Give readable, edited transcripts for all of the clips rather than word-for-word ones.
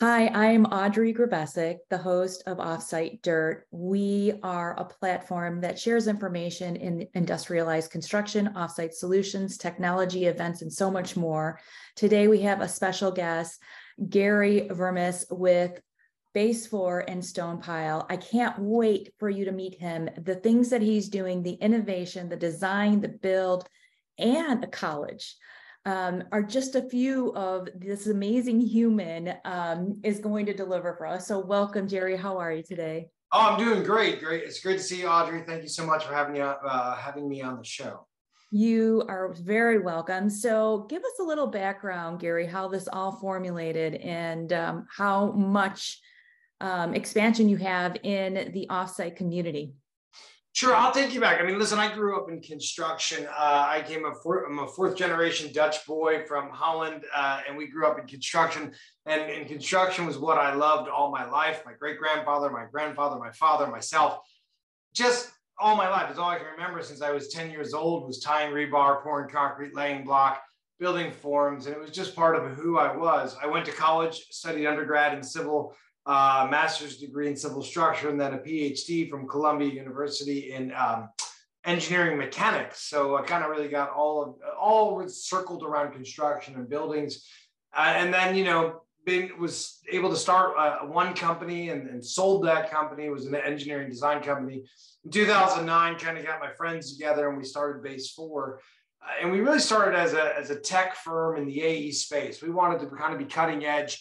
Hi, I'm Audree Grubesic, the host of Offsite Dirt. We are a platform that shares information in industrialized construction, offsite solutions, technology, events, and so much more. Today, we have a special guest, Garry Vermaas with Base4 and Stonepile. I can't wait for you to meet him. The things that he's doing, the innovation, the design, the build, and a college. Are just a few of this amazing human is going to deliver for us. So welcome, Garry. How are you today? Oh, I'm doing great. Great. It's great to see you, Audrey. Thank you so much for having me on the show. You are very welcome. So give us a little background, Garry, how this all formulated and how much expansion you have in the offsite community. Sure, I'll take you back. I mean, listen, I grew up in construction. I'm a fourth generation Dutch boy from Holland, and we grew up in construction. And construction was what I loved all my life. My great-grandfather, my grandfather, my father, myself, just all my life. It's all I can remember since I was 10 years old, was tying rebar, pouring concrete, laying block, building forms, and it was just part of who I was. I went to college, studied undergrad in civil, master's degree in civil structure, and then a PhD from Columbia University in engineering mechanics. So I kind of really got all circled around construction and buildings. And then, was able to start one company and sold that company. It was an engineering design company. In 2009, kind of got my friends together and we started Base4. And we really started as a tech firm in the AE space. We wanted to kind of be cutting edge.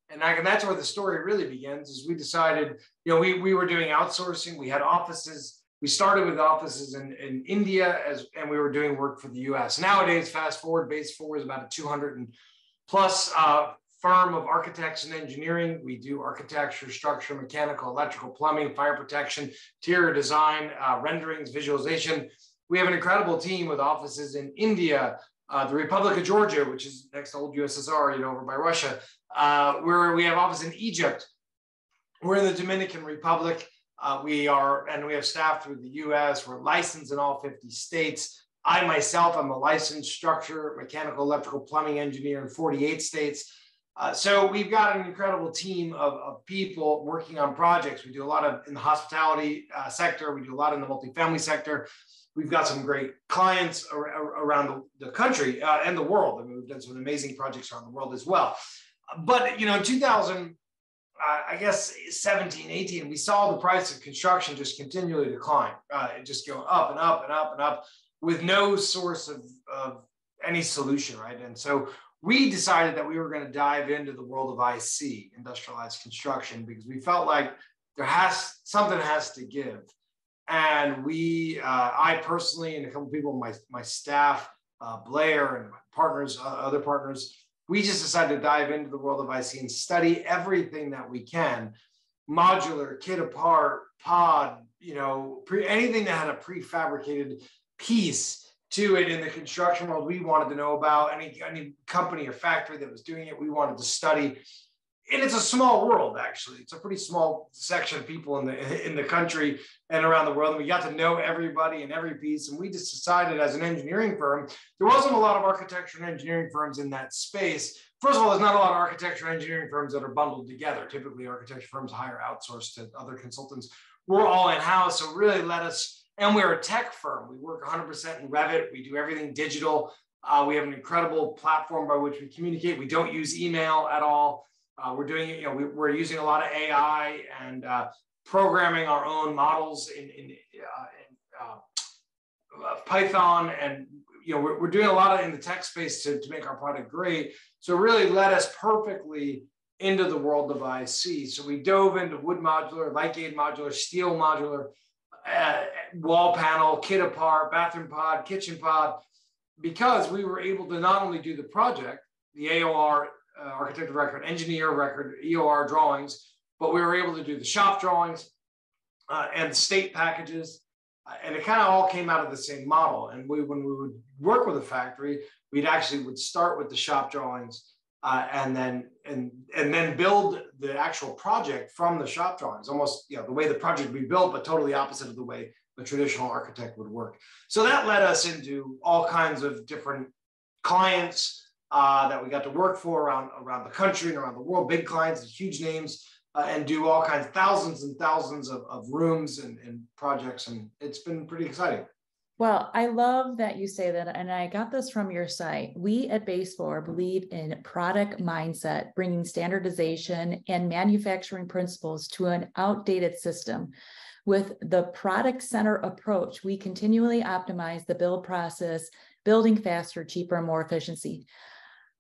And that's where the story really begins, is we decided, we were doing outsourcing. We had offices. We started with offices in India and we were doing work for the US. Nowadays, fast forward, Base4 is about a 200 plus firm of architects and engineering. We do architecture, structure, mechanical, electrical, plumbing, fire protection, interior design, renderings, visualization. We have an incredible team with offices in India, the Republic of Georgia, which is next to old USSR, over by Russia, where we have office in Egypt. We're in the Dominican Republic. We have staff through the US. We're licensed in all 50 states. I myself am a licensed structure, mechanical, electrical, plumbing engineer in 48 states. So we've got an incredible team of people working on projects. We do a lot in the hospitality sector. We do a lot in the multifamily sector. We've got some great clients around the country and the world. I mean, we've done some amazing projects around the world as well. But, in 2000, I guess 17, 18, we saw the price of construction just continually decline. It just go up and up and up and up with no source of any solution, right? And so we decided that we were going to dive into the world of IC, industrialized construction, because we felt like something has to give. And I personally, and a couple of people, my staff, Blair and my partners, other partners, we just decided to dive into the world of IC and study everything that we can, modular, kit apart, pod, anything that had a prefabricated piece to it in the construction world. We wanted to know about any company or factory that was doing it. We wanted to study. And it's a small world, actually. It's a pretty small section of people in the country and around the world. And we got to know everybody and every piece. And we just decided, as an engineering firm, there wasn't a lot of architecture and engineering firms in that space. First of all, there's not a lot of architecture and engineering firms that are bundled together. Typically, architecture firms hire outsourced to other consultants. We're all in-house, so really and we're a tech firm. We work 100% in Revit. We do everything digital. We have an incredible platform by which we communicate. We don't use email at all. We're doing, we're using a lot of AI and programming our own models in Python, and we're doing a lot in the tech space to make our product great. So it really led us perfectly into the world of IC. So we dove into wood modular, light gauge modular, steel modular, wall panel, kit apart, bathroom pod, kitchen pod, because we were able to not only do the project, the AOR, architect of record, engineer of record, EOR drawings, but we were able to do the shop drawings and state packages. And it kind of all came out of the same model. And when we would work with a factory, would start with the shop drawings and then build the actual project from the shop drawings, almost the way the project would be built, but totally opposite of the way a traditional architect would work. So that led us into all kinds of different clients, that we got to work for around the country and around the world, big clients and huge names, and do all kinds, thousands and thousands of rooms and projects. And it's been pretty exciting. Well, I love that you say that, and I got this from your site. We at Base4 believe in product mindset, bringing standardization and manufacturing principles to an outdated system. With the product center approach, we continually optimize the build process, building faster, cheaper, and more efficiency.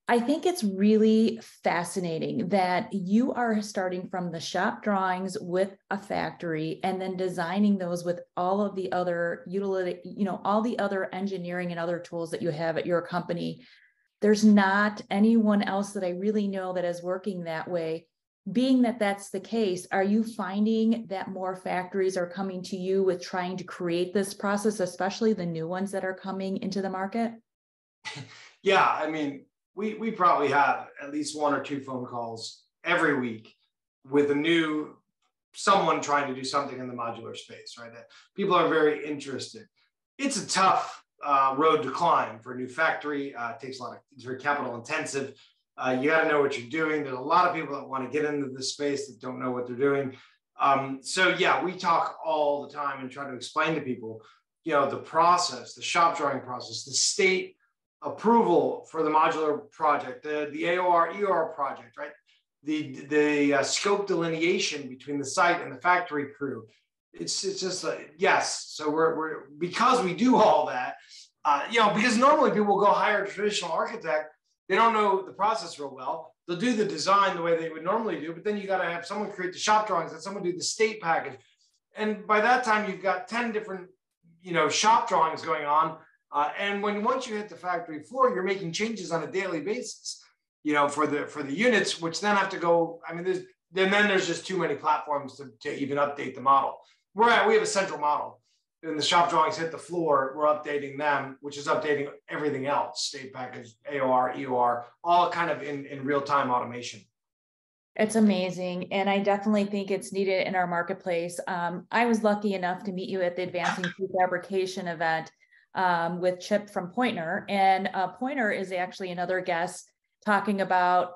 I think it's really fascinating that you are starting from the shop drawings with a factory and then designing those with all of the other all the other engineering and other tools that you have at your company. There's not anyone else that I really know that is working that way. Being that that's the case, are you finding that more factories are coming to you with trying to create this process, especially the new ones that are coming into the market? Yeah, I mean, we probably have at least 1 or 2 phone calls every week with someone trying to do something in the modular space, right? That people are very interested. It's a tough road to climb for a new factory. It takes it's very capital intensive. You got to know what you're doing. There's a lot of people that want to get into this space that don't know what they're doing. So yeah, we talk all the time and try to explain to people, the process, the shop drawing process, the state approval for the modular project, the AOR, EOR project, right? The scope delineation between the site and the factory crew. It's just yes. So we're because we do all that, because normally people will go hire a traditional architect. They don't know the process real well. They'll do the design the way they would normally do, but then you got to have someone create the shop drawings and someone do the state package. And by that time, you've got 10 different, shop drawings going on. And once you hit the factory floor, you're making changes on a daily basis, for the units, which then have to go. I mean, there's just too many platforms to even update the model. We have a central model. When the shop drawings hit the floor, we're updating them, which is updating everything else: state package, AOR, EOR, all kind of in real-time automation. It's amazing. And I definitely think it's needed in our marketplace. I was lucky enough to meet you at the Advancing Prefabrication event with Chip from Pointer. And Pointer is actually another guest talking about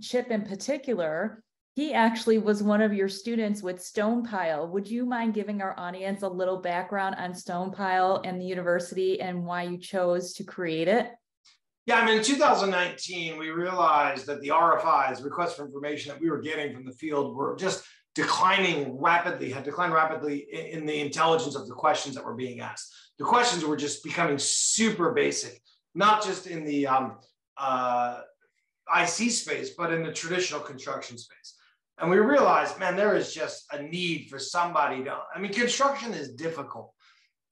Chip in particular. He actually was one of your students with Stonepile. Would you mind giving our audience a little background on Stonepile and the university and why you chose to create it? Yeah, I mean, in 2019, we realized that the RFIs, requests for information that we were getting from the field, were just had declined rapidly in the intelligence of the questions that were being asked. The questions were just becoming super basic, not just in the IC space, but in the traditional construction space. And we realized, man, there is just a need for somebody construction is difficult.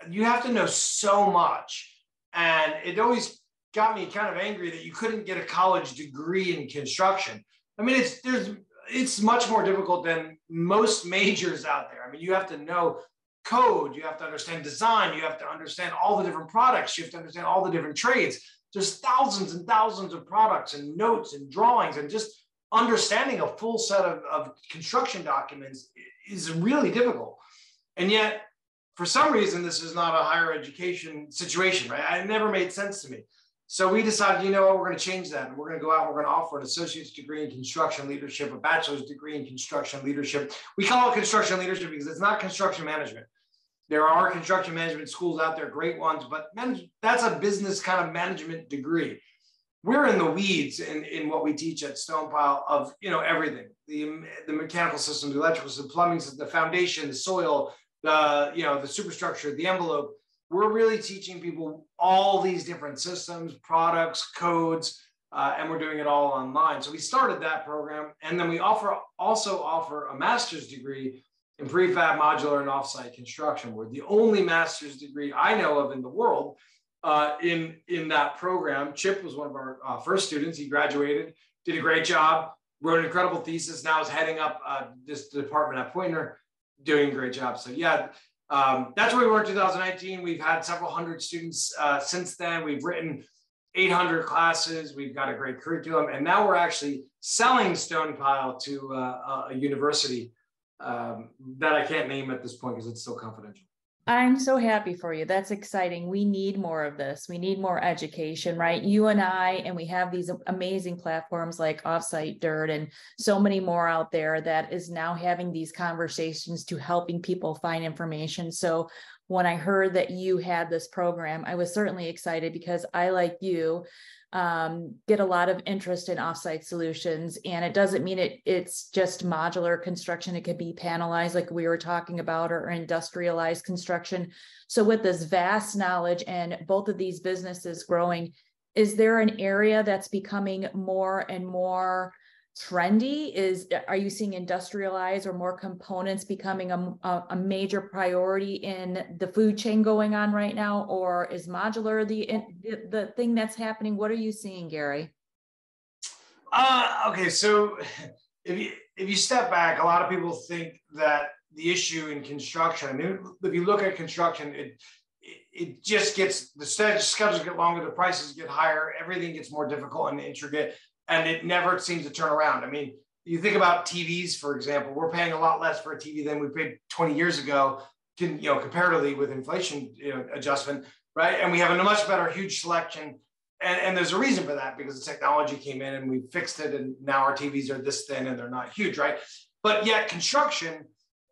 You have to know so much. And it always got me kind of angry that you couldn't get a college degree in construction. I mean, it's much more difficult than most majors out there. I mean, you have to know code, you have to understand design, you have to understand all the different products, you have to understand all the different trades. There's thousands and thousands of products and notes and drawings, and just understanding a full set of construction documents is really difficult. And yet, for some reason, this is not a higher education situation, right? It never made sense to me. So we decided, we're going to change that. And we're going to go out and we're going to offer an associate's degree in construction leadership, a bachelor's degree in construction leadership. We call it construction leadership because it's not construction management. There are construction management schools out there, great ones, but that's a business kind of management degree. We're in the weeds in what we teach at Stonepile of, everything, the mechanical systems, the electrical systems, the plumbing system, the foundation, the soil, the superstructure, the envelope. We're really teaching people all these different systems, products, codes, and we're doing it all online. So we started that program, and then we also offer a master's degree in prefab, modular, and offsite construction. We're the only master's degree I know of in the world in that program. Chip was one of our first students. He graduated, did a great job, wrote an incredible thesis, now is heading up this department at Pointer, doing a great job. So yeah, that's where we were in 2019. We've had several hundred students since then. We've written 800 classes. We've got a great curriculum. And now we're actually selling Stonepile to a university that I can't name at this point because it's still confidential. I'm so happy for you. That's exciting. We need more of this. We need more education, right? You and we have these amazing platforms like Offsite Dirt and so many more out there that is now having these conversations to helping people find information. So when I heard that you had this program, I was certainly excited because I, like you, get a lot of interest in offsite solutions. And it doesn't mean it's just modular construction. It could be panelized like we were talking about, or industrialized construction. So with this vast knowledge and both of these businesses growing, is there an area that's becoming more and more trendy? Are you seeing industrialized or more components becoming a major priority in the food chain going on right now? Or is modular the thing that's happening? What are you seeing, Garry? Okay, so if you step back, a lot of people think that the issue in construction, I mean, if you look at construction, it just gets, the schedules get longer, the prices get higher, everything gets more difficult and intricate, and it never seems to turn around. I mean, you think about TVs, for example, we're paying a lot less for a TV than we paid 20 years ago, comparatively with inflation adjustment, right? And we have a much better, huge selection. And there's a reason for that, because the technology came in and we fixed it, and now our TVs are this thin and they're not huge, right? But yet construction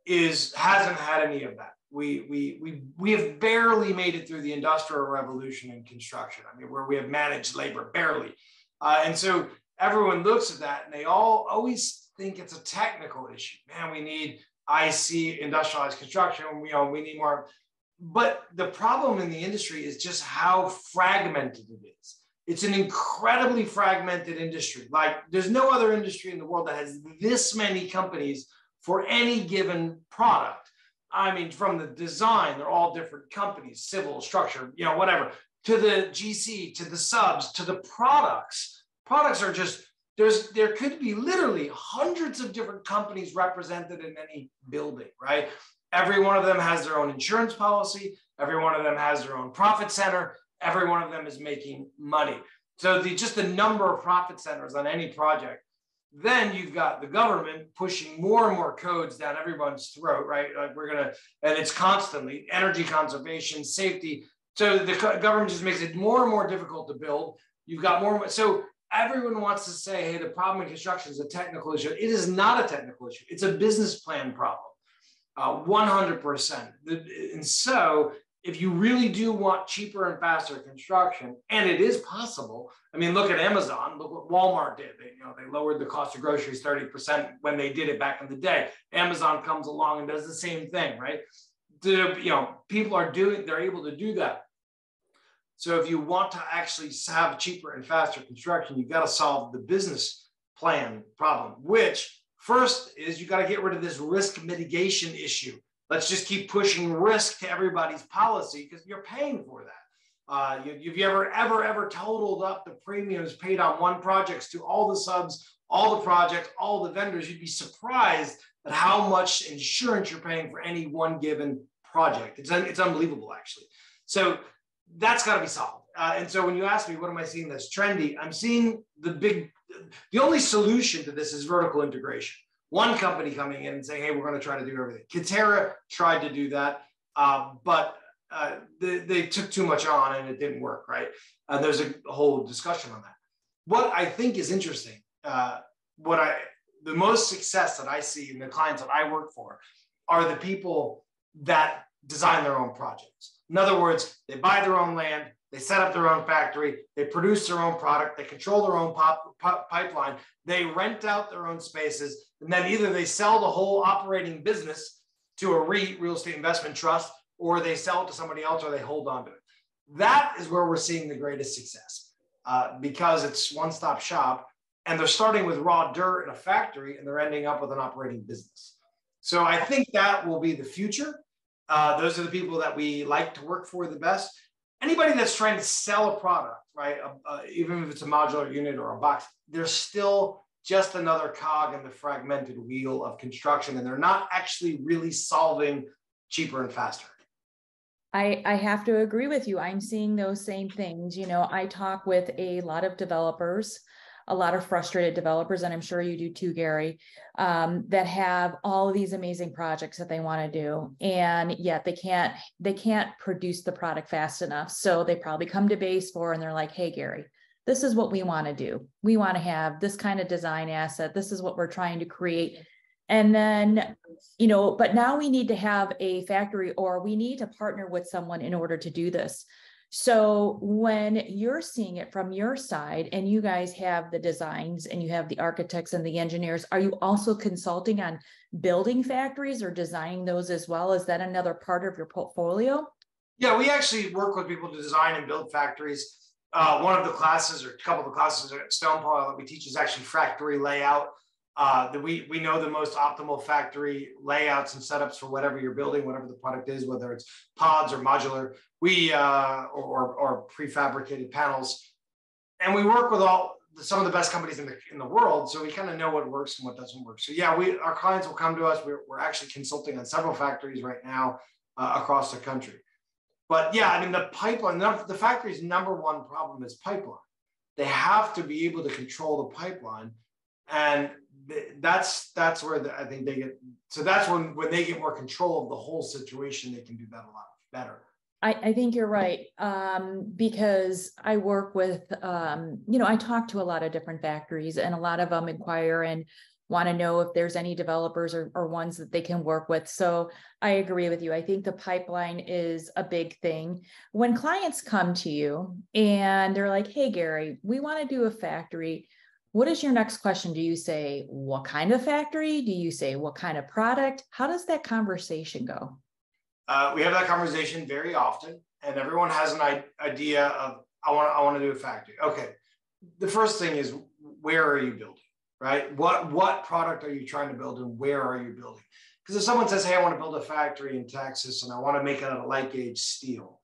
hasn't had any of that. We have barely made it through the industrial revolution in construction. I mean, where we have managed labor, barely. And so everyone looks at that and they all always think it's a technical issue. Man, we need IC, industrialized construction. We need more. But the problem in the industry is just how fragmented it is. It's an incredibly fragmented industry. Like, there's no other industry in the world that has this many companies for any given product. I mean, from the design, they're all different companies, civil, structure, whatever, to the GC, to the subs, to the products. Products are just, there could be literally hundreds of different companies represented in any building, right? Every one of them has their own insurance policy. Every one of them has their own profit center. Every one of them is making money. So just the number of profit centers on any project. Then you've got the government pushing more and more codes down everyone's throat, right? Like and it's constantly energy conservation, safety. So the government just makes it more and more difficult to build. You've got more. So everyone wants to say, hey, the problem in construction is a technical issue. It is not a technical issue. It's a business plan problem. 100%. And so if you really do want cheaper and faster construction, and it is possible. I mean, look at Amazon. Look what Walmart did. They lowered the cost of groceries 30% when they did it back in the day. Amazon comes along and does the same thing, right? People they're able to do that. So if you want to actually have cheaper and faster construction, you've got to solve the business plan problem, which first is you got to get rid of this risk mitigation issue. Let's just keep pushing risk to everybody's policy because you're paying for that. Have you ever totaled up the premiums paid on one project to all the subs, all the projects, all the vendors? You'd be surprised at how much insurance you're paying for any one given project. It's unbelievable, actually. So that's got to be solved. And so when you ask me, what am I seeing that's trendy? I'm seeing the only solution to this is vertical integration. One company coming in and saying, hey, we're going to try to do everything. Katerra tried to do that, but they took too much on and it didn't work, right? There's a whole discussion on that. What I think is interesting, the most success that I see in the clients that I work for are the people that design their own projects. In other words, they buy their own land, they set up their own factory, they produce their own product, they control their own pipeline, they rent out their own spaces, and then either they sell the whole operating business to a REIT, real estate investment trust, or they sell it to somebody else, or they hold on to it. That is where we're seeing the greatest success because it's one-stop shop, and they're starting with raw dirt in a factory, and they're ending up with an operating business. So I think that will be the future. Those are the people that we like to work for the best. Anybody that's trying to sell a product, right, even if it's a modular unit or a box, they're still just another cog in the fragmented wheel of construction, and they're not actually really solving cheaper and faster. I have to agree with you. I'm seeing those same things. I talk with a lot of developers a lot of frustrated developers, and I'm sure you do too, Garry, that have all of these amazing projects that they want to do, and yet they can't produce the product fast enough. So they probably come to Base4 and they're like, hey, Garry, this is what we want to do. We want to have this kind of design asset. This is what we're trying to create. And then, but now we need to have a factory, or we need to partner with someone in order to do this. So when you're seeing it from your side and you guys have the designs and you have the architects and the engineers, are you also consulting on building factories or designing those as well? Is that another part of your portfolio? Yeah, we actually work with people to design and build factories. One of the classes, or a couple of the classes at Stonepile that we teach, is actually factory layout. That we know the most optimal factory layouts and setups for whatever you're building, whatever the product is, whether it's pods or modular, or prefabricated panels. And we work with some of the best companies in the world, so we kind of know what works and what doesn't work. So yeah, our clients will come to us. We're actually consulting on several factories right now across the country. But yeah, I mean, the pipeline, the factory's number one problem is pipeline. They have to be able to control the pipeline, and that's where I think they get. So that's when they get more control of the whole situation, they can do that a lot better. I think you're right, because I work with, I talk to a lot of different factories, and a lot of them inquire and want to know if there's any developers or ones that they can work with. So I agree with you. I think the pipeline is a big thing. When clients come to you and they're like, hey, Garry, we want to do a factory. What is your next question? Do you say, what kind of factory? Do you say, what kind of product? How does that conversation go? We have that conversation very often, and everyone has an idea of, I want to do a factory. Okay. The first thing is, where are you building, right? What product are you trying to build, and where are you building? Because if someone says, hey, I want to build a factory in Texas and I want to make it out of light gauge steel,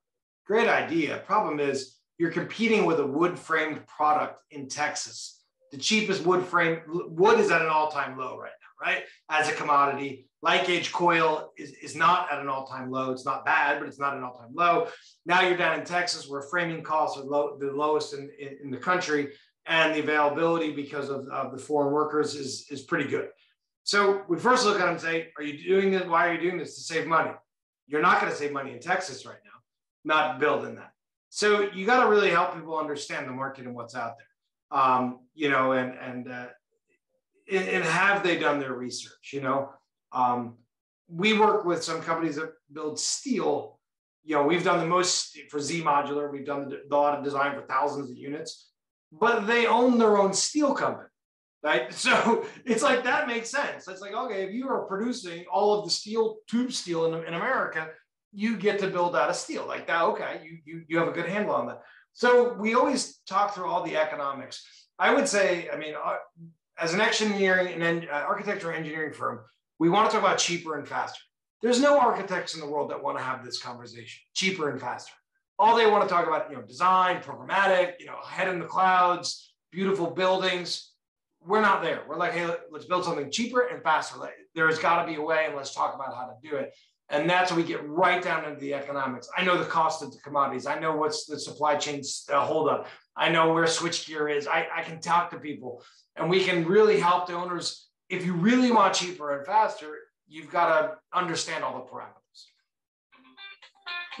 great idea. Problem is, you're competing with a wood framed product in Texas. The cheapest wood is at an all-time low right now, right? As a commodity. Light gauge coil is not at an all-time low. It's not bad, but it's not an all-time low. Now you're down in Texas where framing costs are the lowest in the country, and the availability because of the foreign workers is pretty good. So we first look at them and say, are you doing this? Why are you doing this? To save money. You're not going to save money in Texas right now, not building that. So you got to really help people understand the market and what's out there. And have they done their research? We work with some companies that build steel. We've done the most for Z Modular. We've done a lot of design for thousands of units, but they own their own steel company, right? So it's like, that makes sense. It's like, okay, if you are producing all of the steel, tube steel in America, you get to build out of steel like that. Okay, you have a good handle on that. So we always talk through all the economics. I would say, as an engineering and architecture engineering firm, we want to talk about cheaper and faster. There's no architects in the world that want to have this conversation, cheaper and faster. All they want to talk about, design, programmatic, head in the clouds, beautiful buildings. We're not there. We're like, hey, let's build something cheaper and faster. There's got to be a way, and let's talk about how to do it. And that's when we get right down into the economics. I know the cost of the commodities. I know what's the supply chain's holdup. I know where switchgear is. I can talk to people, and we can really help the owners. If you really want cheaper and faster, you've got to understand all the parameters.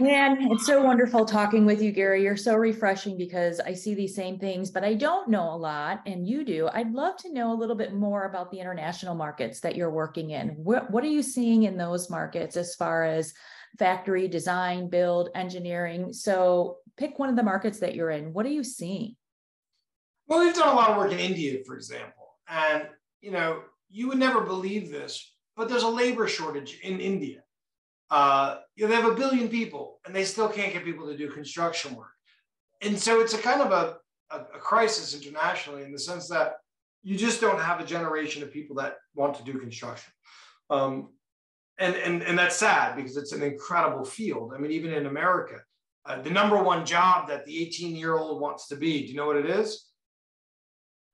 Man, it's so wonderful talking with you, Garry. You're so refreshing, because I see these same things, but I don't know a lot, and you do. I'd love to know a little bit more about the international markets that you're working in. What are you seeing in those markets as far as factory design, build, engineering? So pick one of the markets that you're in. What are you seeing? Well, we've done a lot of work in India, for example, and you would never believe this, but there's a labor shortage in India. They have 1 billion people, and they still can't get people to do construction work. And so it's a kind of a crisis internationally, in the sense that you just don't have a generation of people that want to do construction. And that's sad, because it's an incredible field. I mean, even in America, the number one job that the 18-year-old wants to be, do you know what it is?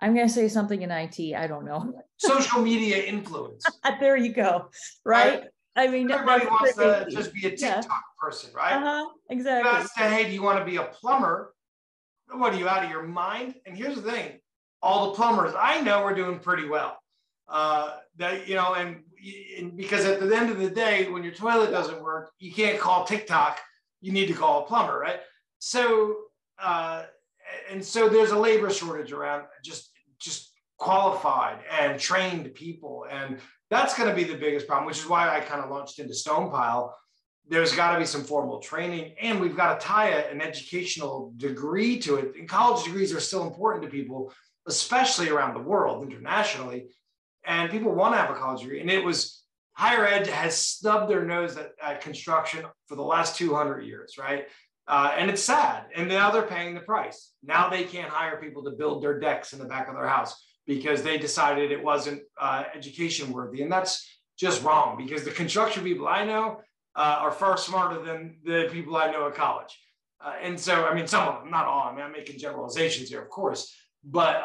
I'm going to say something in IT. I don't know. Social media influence. There you go. Right? I mean, everybody wants to just be a TikTok person, right? Exactly. You ask, hey, do you want to be a plumber? What, are you out of your mind? And here's the thing. all the plumbers I know are doing pretty well. And because at the end of the day, when your toilet doesn't work, you can't call TikTok. You need to call a plumber, right? So, so there's a labor shortage around just qualified and trained people. And that's going to be the biggest problem, which is why I kind of launched into Stonepile. There's got to be some formal training, and we've got to tie an educational degree to it. And college degrees are still important to people, especially around the world, internationally. And people want to have a college degree. And it was, higher ed has snubbed their nose at construction for the last 200 years, right? And it's sad. And now they're paying the price. Now they can't hire people to build their decks in the back of their house because they decided it wasn't education worthy. And that's just wrong, because the construction people I know are far smarter than the people I know at college. And so, I mean, some of them, not all. I mean, I'm making generalizations here, of course. But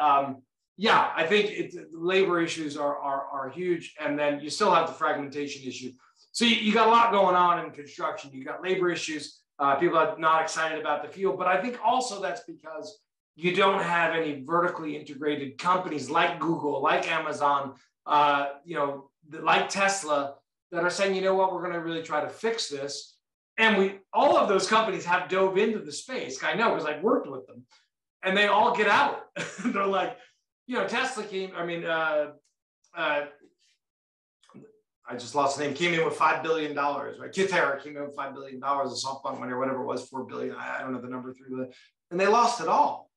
yeah, I think labor issues are huge. And then you still have the fragmentation issue. So you got a lot going on in construction. You got labor issues. People are not excited about the field. But I think also that's because you don't have any vertically integrated companies like Google, like Amazon, like Tesla, that are saying, you know what, we're going to really try to fix this. And all of those companies have dove into the space. I know, because I've worked with them, and they all get out. They're like, Tesla came, I just lost the name, came in with $5 billion, right? Educator came in with $5 billion of SoftBank money, or whatever it was, $4 billion. I don't know the number through the, and they lost it all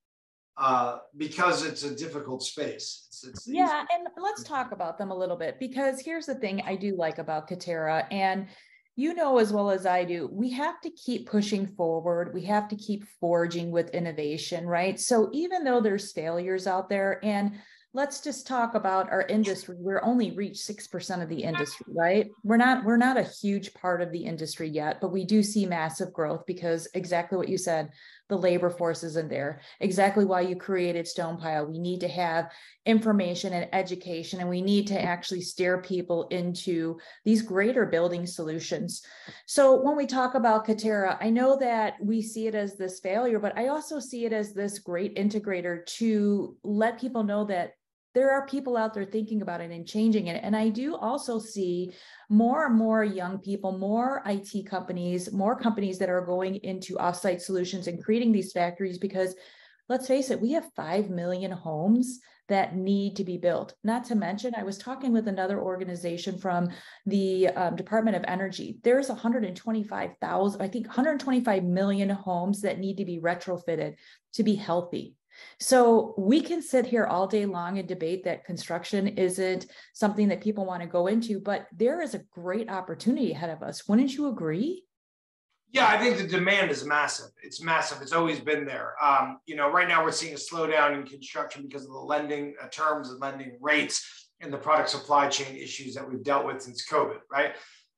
because it's a difficult space. Yeah, and let's talk about them a little bit, because here's the thing I do like about Katera, and you know as well as I do, we have to keep pushing forward. We have to keep forging with innovation, right? So even though there's failures out there, and let's just talk about our industry, we're only reached 6% of the industry, right? We're not a huge part of the industry yet, but we do see massive growth, because exactly what you said, the labor force isn't there. Exactly why you created Stonepile. We need to have information and education, and we need to actually steer people into these greater building solutions. So when we talk about Katera, I know that we see it as this failure, but I also see it as this great integrator to let people know that there are people out there thinking about it and changing it. And I do also see more and more young people, more IT companies, more companies that are going into offsite solutions and creating these factories, because let's face it, we have 5 million homes that need to be built. Not to mention, I was talking with another organization from the Department of Energy. There's 125,000, I think 125 million homes that need to be retrofitted to be healthy. So we can sit here all day long and debate that construction isn't something that people want to go into, but there is a great opportunity ahead of us. Wouldn't you agree? Yeah, I think the demand is massive. It's massive. It's always been there. Right now we're seeing a slowdown in construction because of the lending terms and lending rates and the product supply chain issues that we've dealt with since COVID, right?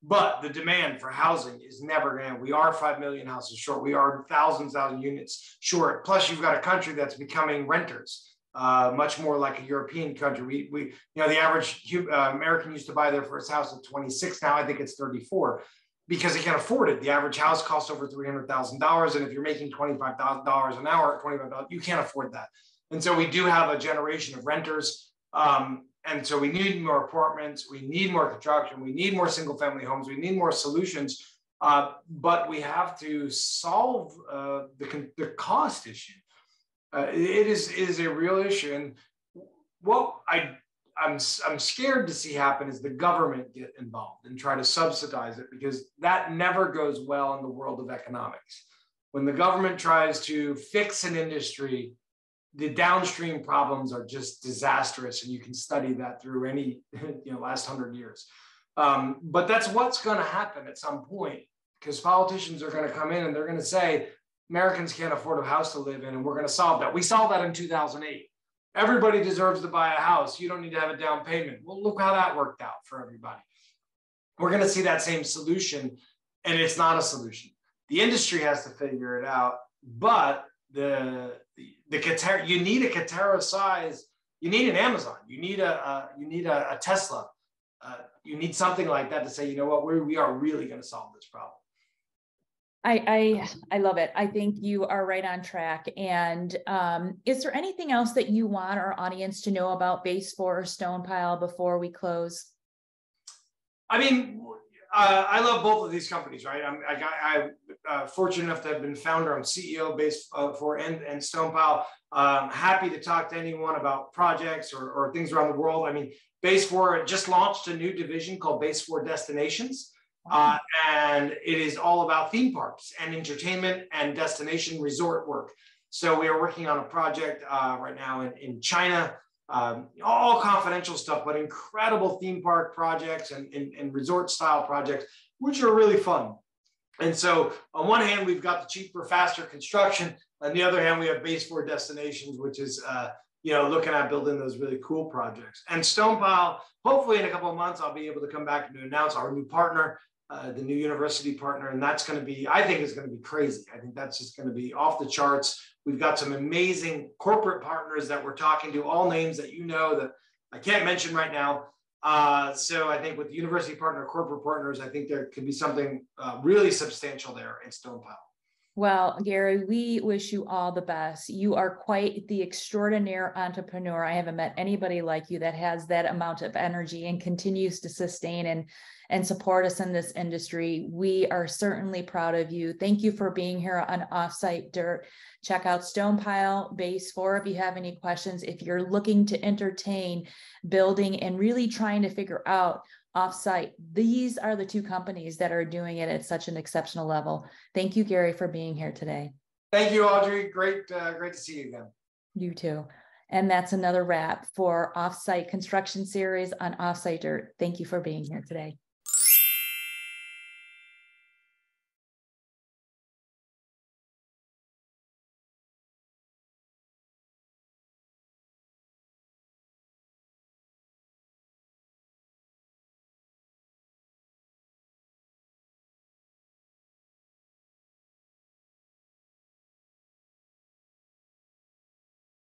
But the demand for housing is never going to, we are 5 million houses short. We are thousand units short. Plus you've got a country that's becoming renters, much more like a European country. The average American used to buy their first house at 26. Now I think it's 34 because they can't afford it. The average house costs over $300,000. And if you're making $25,000 an hour, $25, you can't afford that. And so we do have a generation of renters. And so we need more apartments, we need more construction, we need more single family homes, we need more solutions, but we have to solve the cost issue. It is a real issue. And what I'm scared to see happen is the government get involved and try to subsidize it, because that never goes well in the world of economics. When the government tries to fix an industry, the downstream problems are just disastrous, and you can study that through any last 100 years. But that's what's going to happen at some point, because politicians are going to come in and they're going to say Americans can't afford a house to live in, and we're going to solve that. We solved that in 2008. Everybody deserves to buy a house. You don't need to have a down payment. Well, look how that worked out for everybody. We're going to see that same solution, and it's not a solution. The industry has to figure it out, but the Katera, you need a Katera size, you need an Amazon, you need a Tesla, you need something like that to say, you know what, we are really going to solve this problem. I love it. I think you are right on track. And is there anything else that you want our audience to know about Base4 or Stonepile before we close? I mean, I love both of these companies, right? I'm fortunate enough to have been founder. I'm CEO of Base4 and Stonepile. Happy to talk to anyone about projects or things around the world. I mean, Base4 just launched a new division called Base4 Destinations. And it is all about theme parks and entertainment and destination resort work. So we are working on a project right now in China, all confidential stuff, but incredible theme park projects and resort style projects, which are really fun. And so on one hand, we've got the cheaper, faster construction. On the other hand, we have Base4 Destinations, which is looking at building those really cool projects. And Stonepile, hopefully in a couple of months, I'll be able to come back and announce our new partner, the new university partner. And that's going to be, I think it's going to be crazy. I think that's just going to be off the charts. We've got some amazing corporate partners that we're talking to, all names that you know that I can't mention right now. So I think with the university partner, corporate partners, I think there could be something really substantial there in Stonepile. Well, Garry, we wish you all the best. You are quite the extraordinary entrepreneur. I haven't met anybody like you that has that amount of energy and continues to sustain and support us in this industry. We are certainly proud of you. Thank you for being here on Offsite Dirt. Check out Stonepile, Base4 if you have any questions. If you're looking to entertain building and really trying to figure out offsite, these are the two companies that are doing it at such an exceptional level. Thank you, Garry, for being here today. Thank you, Audrey. Great to see you again. You too. And that's another wrap for Offsite Construction Series on Offsite Dirt. Thank you for being here today.